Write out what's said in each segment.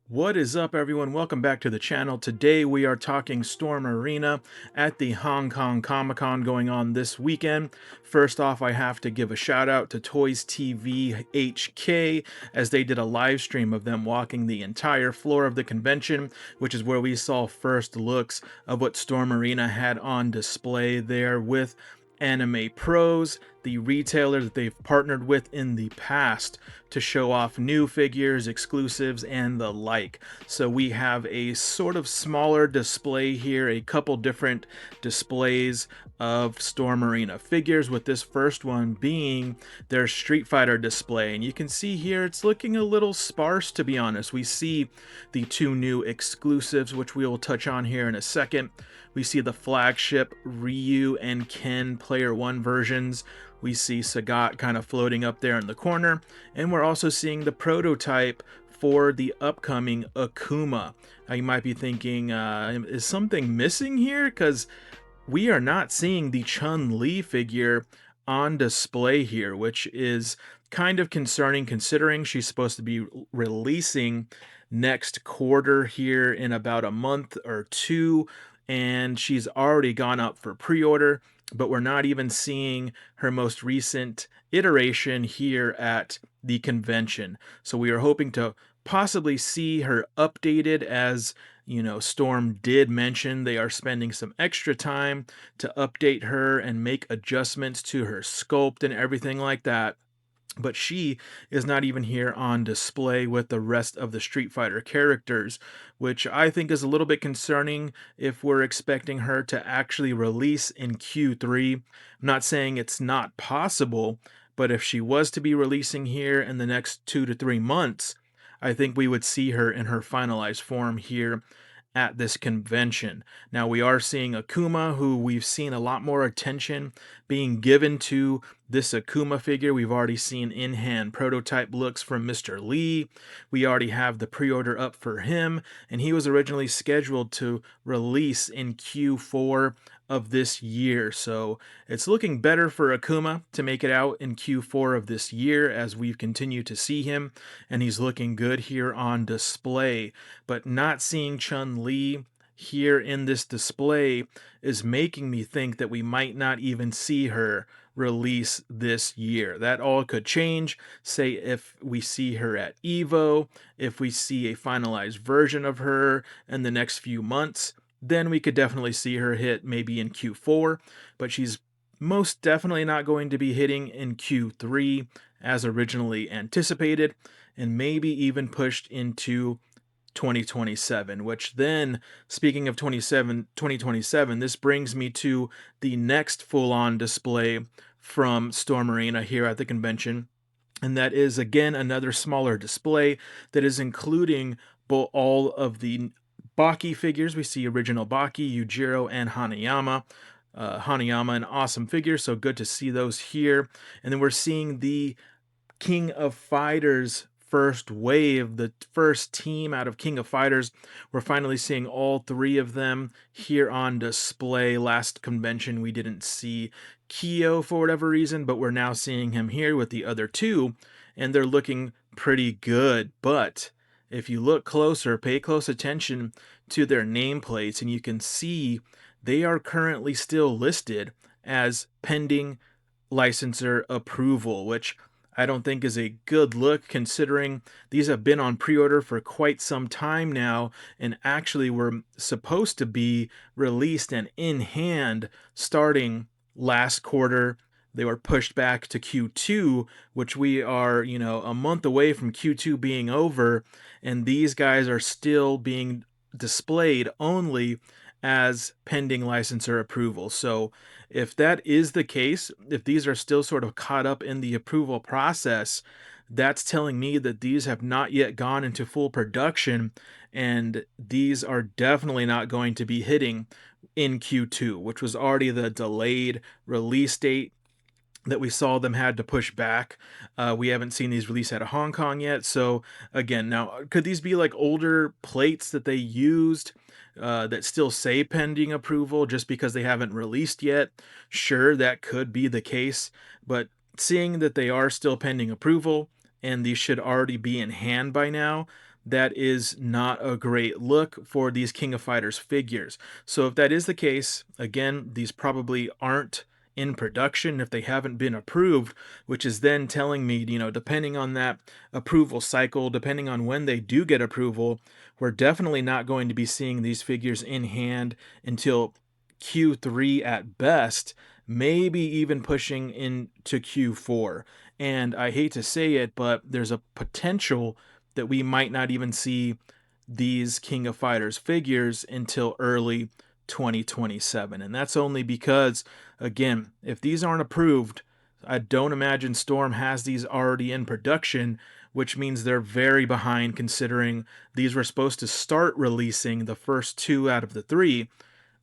What is up, everyone? Welcome back to the channel. Today we are talking Storm Arena at the Hong Kong Comic Con going on this weekend. First off, I have to give a shout out to Toys TV HK as they did a live stream of them walking the entire floor of the convention, which is where we saw first looks of what Storm Arena had on display there with anime pros, the retailers that they've partnered with in the past to show off new figures, exclusives, and the like. So we have a sort of smaller display here, a couple different displays of Storm Arena figures, with this first one being their Street Fighter display. And you can see here it's looking a little sparse, to be honest. We see the two new exclusives, which we will touch on here in a second. We see the flagship Ryu and Ken Player 1 versions. We see Sagat kind of floating up there in the corner. And we're also seeing the prototype for the upcoming Akuma. Now you might be thinking, is something missing here? Because we are not seeing the Chun-Li figure on display here, which is kind of concerning considering she's supposed to be releasing next quarter here in about a month or two, and she's already gone up for pre-order, but we're not even seeing her most recent iteration here at the convention. So we are hoping to possibly see her updated, as you know, Storm did mention they are spending some extra time to update her and make adjustments to her sculpt and everything like that. But she is not even here on display with the rest of the Street Fighter characters, which I think is a little bit concerning if we're expecting her to actually release in Q3. I'm not saying it's not possible, but if she was to be releasing here in the next 2 to 3 months, I think we would see her in her finalized form here at this convention. Now we are seeing Akuma, who we've seen a lot more attention being given to this Akuma figure. We've already seen in-hand prototype looks from Mr. Lee. We already have the pre-order up for him, and he was originally scheduled to release in Q4 of this year. So it's looking better for Akuma to make it out in Q4 of this year as we've continued to see him, and he's looking good here on display. But not seeing Chun-Li here in this display is making me think that we might not even see her release this year. That all could change, say if we see her at Evo, if we see a finalized version of her in the next few months, then we could definitely see her hit maybe in Q4, but she's most definitely not going to be hitting in Q3 as originally anticipated, and maybe even pushed into 2027, which then, speaking of 2027, this brings me to the next full-on display from Storm Arena here at the convention, and that is again another smaller display that is including all of the Baki figures. We see original Baki, Yujiro, and Hanayama. Hanayama, an awesome figure, so good to see those here. And then we're seeing the King of Fighters first wave, the first team out of King of Fighters. We're finally seeing all three of them here on display. Last convention we didn't see Kyo for whatever reason, but we're now seeing him here with the other two, and they're looking pretty good. But if you look closer, pay close attention to their nameplates, and you can see they are currently still listed as pending licensor approval, which I don't think is a good look considering these have been on pre-order for quite some time now and actually were supposed to be released and in hand starting last quarter. They were pushed back to Q2, which we are, a month away from Q2 being over, and these guys are still being displayed only as pending licensor approval. So if that is the case, if these are still sort of caught up in the approval process, that's telling me that these have not yet gone into full production, and these are definitely not going to be hitting in Q2, which was already the delayed release date that we saw them had to push back. We haven't seen these released out of Hong Kong yet. So again, now could these be like older plates that they used that still say pending approval just because they haven't released yet? Sure, that could be the case, but seeing that they are still pending approval and these should already be in hand by now, that is not a great look for these King of Fighters figures. So if that is the case, again, these probably aren't in production if they haven't been approved, which is then telling me, depending on that approval cycle, depending on when they do get approval, we're definitely not going to be seeing these figures in hand until Q3 at best, maybe even pushing into Q4. And I hate to say it, but there's a potential that we might not even see these King of Fighters figures until early 2027. And that's only because, again, if these aren't approved, I don't imagine Storm has these already in production, which means they're very behind considering these were supposed to start releasing the first two out of the three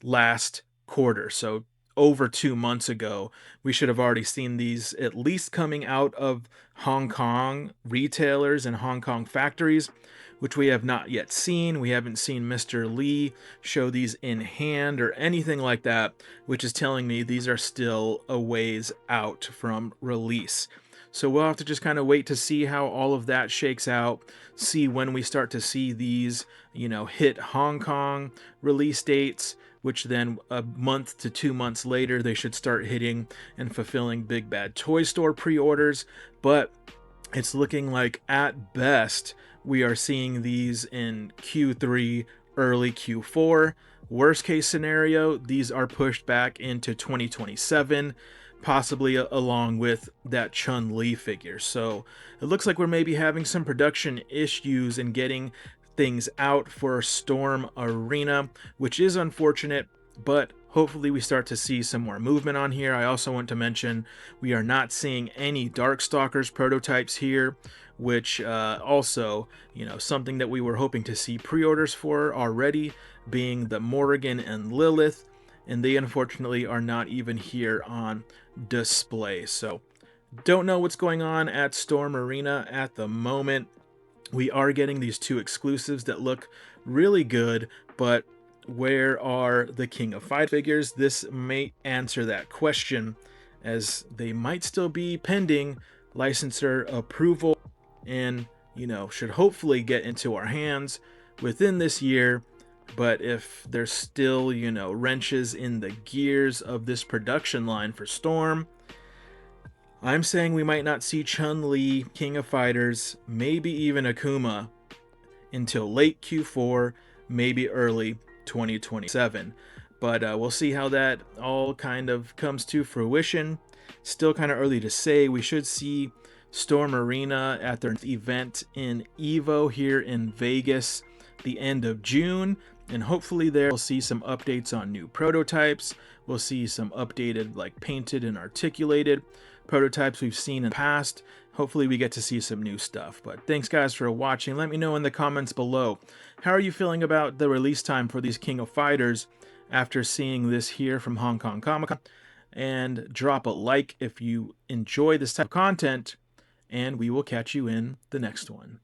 last quarter. So over 2 months ago, we should have already seen these at least coming out of Hong Kong retailers and Hong Kong factories, which we have not yet seen. We haven't seen Mr. Lee show these in hand or anything like that, which is telling me these are still a ways out from release. So we'll have to just kind of wait to see how all of that shakes out, see when we start to see these, hit Hong Kong release dates, which then a month to 2 months later, they should start hitting and fulfilling Big Bad Toy Store pre-orders. But it's looking like at best, we are seeing these in Q3, early Q4. Worst case scenario, these are pushed back into 2027, possibly along with that Chun-Li figure. So it looks like we're maybe having some production issues in getting things out for Storm Arena, which is unfortunate, but hopefully we start to see some more movement on here. I also want to mention we are not seeing any Darkstalkers prototypes here, which also, something that we were hoping to see pre-orders for already, being the Morrigan and Lilith, and they unfortunately are not even here on display. So don't know what's going on at Storm Arena at the moment. We are getting these two exclusives that look really good, but where are the King of Fighters figures? This may answer that question, as they might still be pending licensor approval and, should hopefully get into our hands within this year. But if there's still, wrenches in the gears of this production line for Storm, I'm saying we might not see Chun-Li, King of Fighters, maybe even Akuma until late Q4, maybe early 2027. But we'll see how that all kind of comes to fruition. Still kind of early to say. We should see Storm Arena at their event in Evo here in Vegas the end of June. And hopefully there we'll see some updates on new prototypes. We'll see some updated, like painted and articulated prototypes we've seen in the past. Hopefully we get to see some new stuff. But thanks guys for watching. Let me know in the comments below, how are you feeling about the release time for these King of Fighters after seeing this here from Hong Kong Comic-Con? And drop a like if you enjoy this type of content, and we will catch you in the next one.